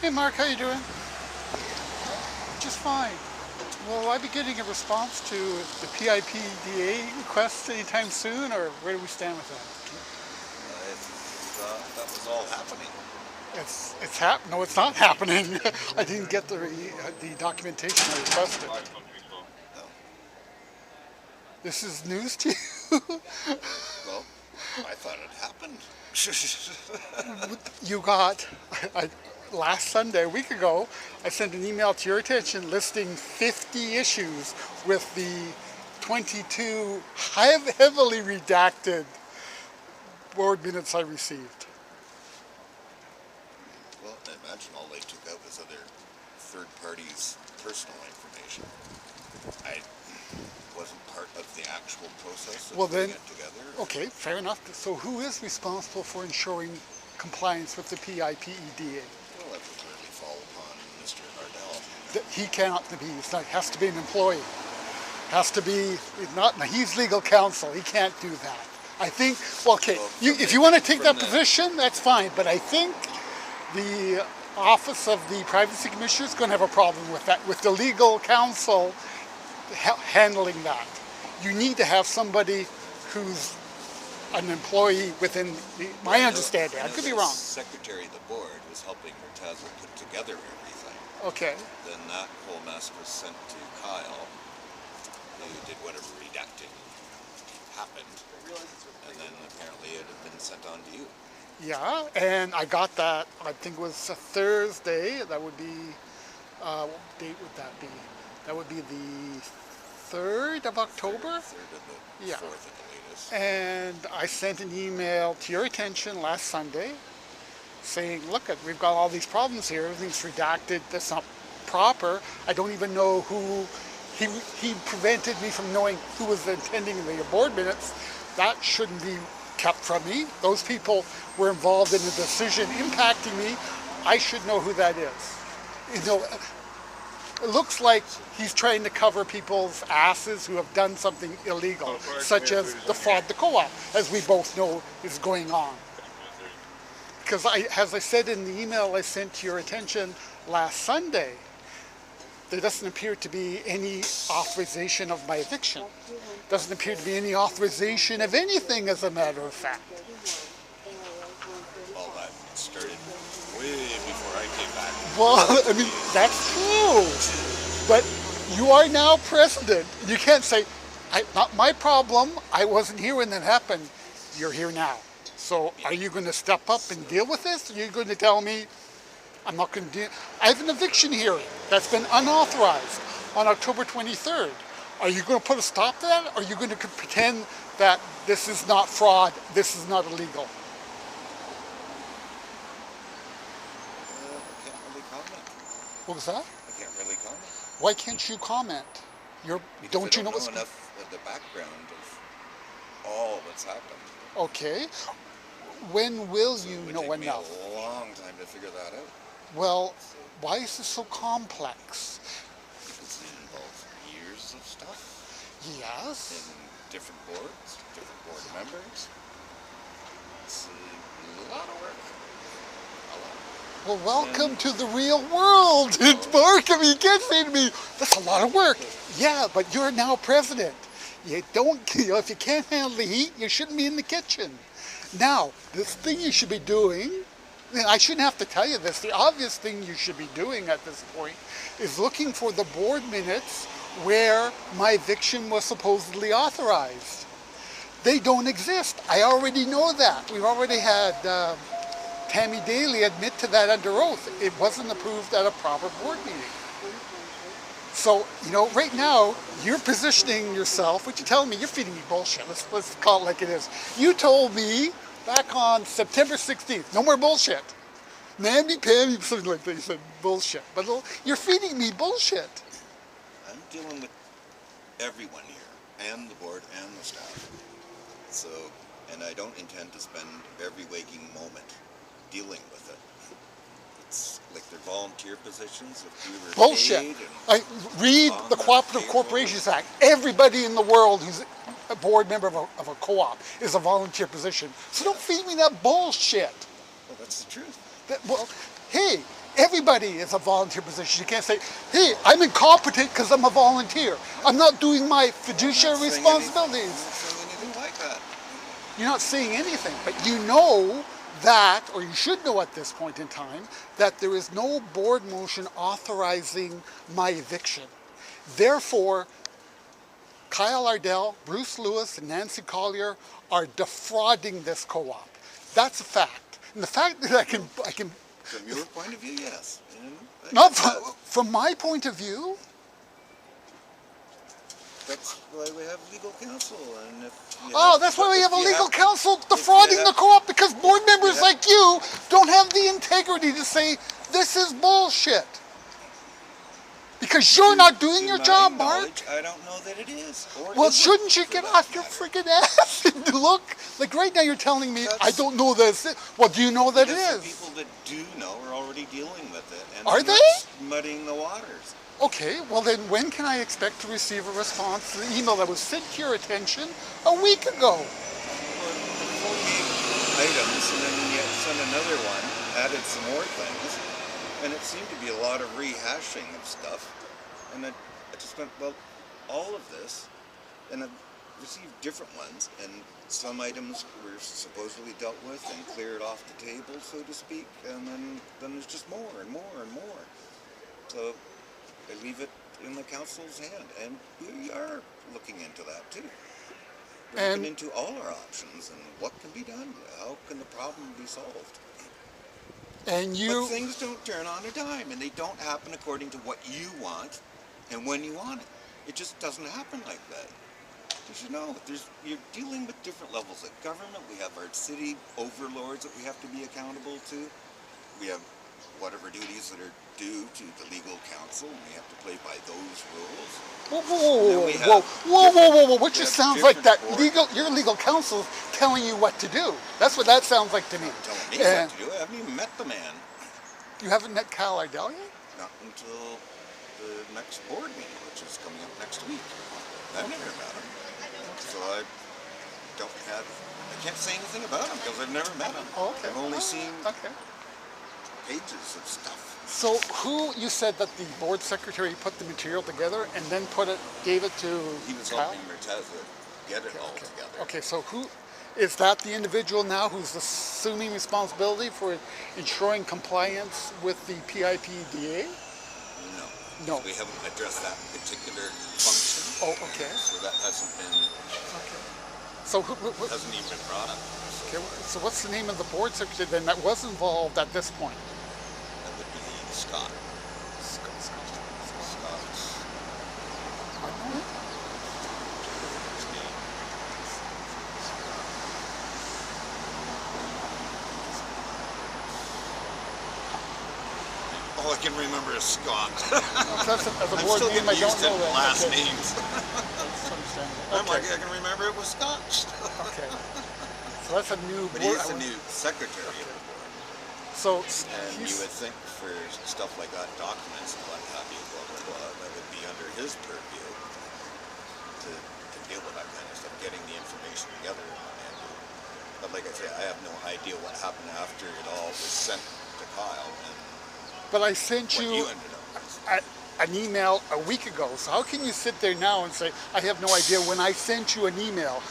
Hey Mark, how you doing? Just fine. Will I be getting a response to the PIPDA request anytime soon, or where do we stand with that? I thought that was all happening. No, it's not happening. I didn't get the documentation I requested. No. This is news to you. Well, I thought it happened. You got, last Sunday, a week ago, I sent an email to your attention listing 50 issues with the 22 heavily redacted board minutes I received. Well, I imagine all they took out was other third parties' personal information. I wasn't part of the actual process of putting it together. Okay, fair enough. So who is responsible for ensuring compliance with the PIPEDA? Well, that would clearly fall upon Mr. Ardell. He cannot be. It has to be an employee. Has to be not. He's legal counsel. He can't do that. I think. Well, okay. If you want to take that position, that's fine. But I think the Office of the Privacy Commissioner is going to have a problem with that. With the legal counsel handling that, you need to have somebody who's an employee within my understanding. I could be wrong. The secretary of the board was helping Murtaza put together everything. Okay. Then that whole mess was sent to Kyle, who did whatever redacting happened, and then apparently it had been sent on to you. Yeah, and I got that, I think it was a Thursday. That would be, what date would that be? That would be the 3rd of October? 3rd of the Yeah. 4th at the latest. And I sent an email to your attention last Sunday saying, look, we've got all these problems here. Everything's redacted. That's not proper. I don't even know who. He prevented me from knowing who was attending the board minutes. That shouldn't be kept from me. Those people were involved in a decision impacting me. I should know who that is. You know, it looks like he's trying to cover people's asses who have done something illegal, such as defraud the co-op, as we both know is going on. Because as I said in the email I sent to your attention last Sunday, there doesn't appear to be any authorization of my eviction. Doesn't appear to be any authorization of anything, as a matter of fact. Well, that started way before I came back. Well, I mean, that's true. But you are now president. You can't say, not my problem, I wasn't here when that happened. You're here now. So are you going to step up and deal with this? Or are you going to tell me, I'm not going to deal? I have an eviction hearing that's been unauthorized on October 23rd. Are you going to put a stop to that? Or are you going to pretend that this is not fraud, this is not illegal? I can't really comment. What was that? I can't really comment. Why can't you comment? Don't you know what's enough of the background of all that's happened? Okay. When will you know enough? It would take me a long time to figure that out. Well, why is this so complex? Because it involves years of stuff. Yes. In different boards, different board members. It's a lot of work. A lot. Well, welcome to the real world. Mark, I mean, you can't say to me, that's a lot of work. Yeah, but you're now president. You don't, if you can't handle the heat, you shouldn't be in the kitchen. Now, this thing you should be doing, and I shouldn't have to tell you this, the obvious thing you should be doing at this point is looking for the board minutes where my eviction was supposedly authorized. They don't exist. I already know that. We've already had Tammy Daly admit to that under oath. It wasn't approved at a proper board meeting. So, you know, right now, you're positioning yourself, what you telling me, you're feeding me bullshit. Let's call it like it is. You told me back on September 16th, no more bullshit. Namby-pamby, something like that, you said bullshit. But you're feeding me bullshit. I'm dealing with everyone here, and the board and the staff. So, and I don't intend to spend every waking moment dealing with it. It's like they're volunteer positions. If we were bullshit. paid I read the Cooperative Corporations Act. Everybody in the world who's a board member of a co-op is a volunteer position. So don't feed me that bullshit. Well, that's the truth. Well, hey, Everybody is a volunteer position. You can't say, hey, I'm incompetent because I'm a volunteer. I'm not doing my fiduciary responsibilities. I'm not saying anything like that. You're not saying anything, but you know that, or you should know at this point in time, that there is no board motion authorizing my eviction. Therefore, Kyle Ardell, Bruce Lewis, and Nancy Collyer are defrauding this co-op. That's a fact. And the fact that I can From your point of view, yes. not from my point of view. That's why we have legal counsel. And That's why we have a legal counsel defrauding the co-op, because board members like you don't have the integrity to say this is bullshit. Because you're not doing your job, Mark. I don't know that it is. Well, shouldn't you get off your freaking ass and look? Like right now you're telling me, I don't know this. Well, do you know that it is? The people that do know are already dealing with it. And Are they? Muddying the waters. Okay, well then when can I expect to receive a response to the email that was sent to your attention a week ago? 48 items, and then you send another one, added some more things, and it seemed to be a lot of rehashing of stuff. And I just went, well, all of this, and I've received different ones, and some items were supposedly dealt with and cleared off the table, so to speak, and then there's just more and more and more. So I leave it in the council's hand, and we are looking into that too. We're looking into all our options and what can be done. How can the problem be solved? But things don't turn on a dime, and they don't happen according to what you want and when you want it. It just doesn't happen like that. You should know, you're dealing with different levels of government. We have our city overlords that we have to be accountable to. We have whatever duties that are due to the legal counsel, and we have to play by those rules. Whoa. Which just sounds like that your legal counsel telling you what to do. That's what that sounds like to me. Telling me what to do. I haven't even met the man. You haven't met Kyle Ardell yet? Not until the next board meeting, which is coming up next week. I've never met him. So I can't say anything about him because I've never met him. Oh, okay. I've only seen pages of stuff. So you said that the board secretary put the material together and then gave it to He was Kyle? helping Merteza get it all together. Okay, so who is that, the individual now who's assuming responsibility for ensuring compliance with the PIPDA? No. We haven't addressed that particular function. Oh, okay. So that hasn't been. Okay. So hasn't even been brought up. Okay. So what's the name of the board secretary then that was involved at this point? That would be Scott. Scott. I know it. All I can remember is Scott. That's a board name I don't know. Last names. That's understandable. I'm like, I can remember it was Scott. Okay. So that's a new board. But he's a new secretary of the board. So and you would think for stuff like that, documents and what have you, that would be under his purview to deal with that kind of stuff, getting the information together. But like I say, I have no idea what happened after it all was sent to Kyle. But I sent you an email a week ago, so how can you sit there now and say, I have no idea when I sent you an email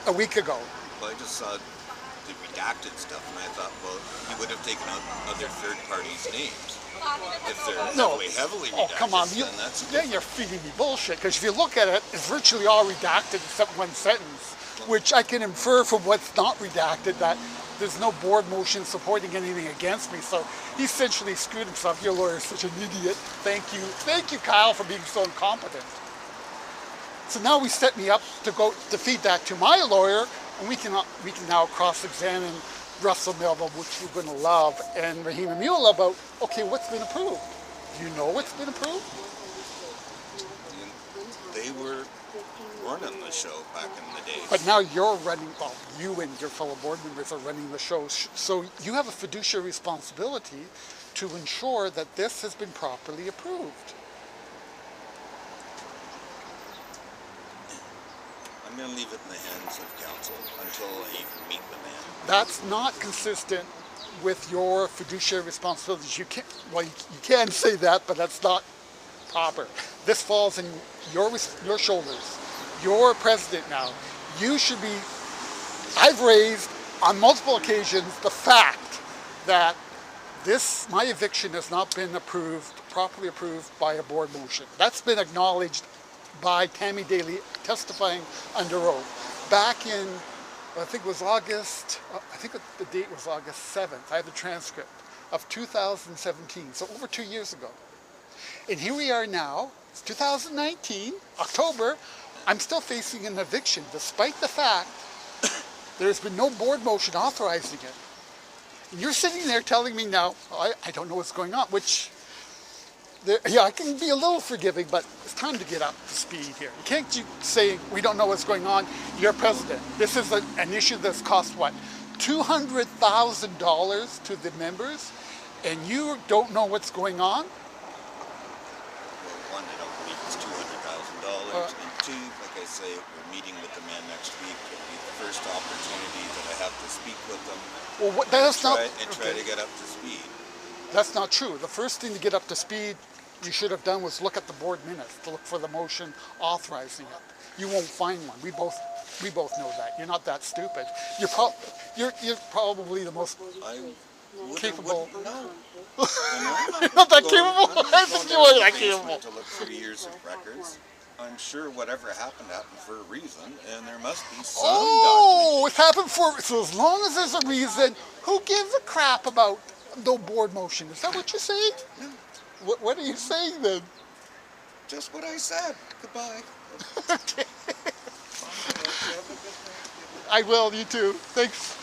a week ago? Well, I just saw the redacted stuff, and I thought, well, you would have taken out other third parties' names. If they're heavily redacted, come on. Then that's you're feeding me bullshit, because if you look at it, it's virtually all redacted except one sentence, which I can infer from what's not redacted that there's no board motion supporting anything against me. So he essentially screwed himself. Your lawyer is such an idiot. Thank you, Kyle, for being so incompetent. So now we set me up to feed that to my lawyer, and we can now cross-examine Russell Melville, which you're going to love, and Rahima Mule about, okay, what's been approved? Do you know what's been approved? They were running the show back in the day. But now you're running, well, you and your fellow board members are running the show. So you have a fiduciary responsibility to ensure that this has been properly approved. I'm going to leave it in the hands of counsel until I even meet the man. That's not consistent with your fiduciary responsibilities. You can't, well, you can say that, but that's not proper. This falls in your shoulders. You're president now. You should be, I've raised on multiple occasions the fact that my eviction has not been properly approved by a board motion. That's been acknowledged by Tammy Daly testifying under oath. Back in, I think it was August, I think the date was August 7th. I have the transcript of 2017, so over 2 years ago. And here we are now, it's 2019, October, I'm still facing an eviction despite the fact there's been no board motion authorizing it. And you're sitting there telling me now, I don't know what's going on, which, yeah, I can be a little forgiving, but it's time to get up to speed here. You can't keep saying, we don't know what's going on, you're president. This is an issue that's cost what? $200,000 to the members, and you don't know what's going on? Well, one, I don't believe it's $200,000, and two, like I say, we're meeting with the man next week. It'll be the first opportunity that I have to speak with them. Well, that's not... And try to get up to speed. That's not true. The first thing to get up to speed you should have done was look at the board minutes to look for the motion authorizing it. You won't find one. We both know that. You're not that stupid. You're probably the most capable. No. You're not that capable. I think you are that capable. To look through years of records. I'm sure whatever happened for a reason, and there must be some it happened for, so as long as there's a reason, who gives a crap about no board motion? Is that what you're saying? Yeah. What are you saying then? Just what I said. Goodbye. Okay. I will, you too. Thanks.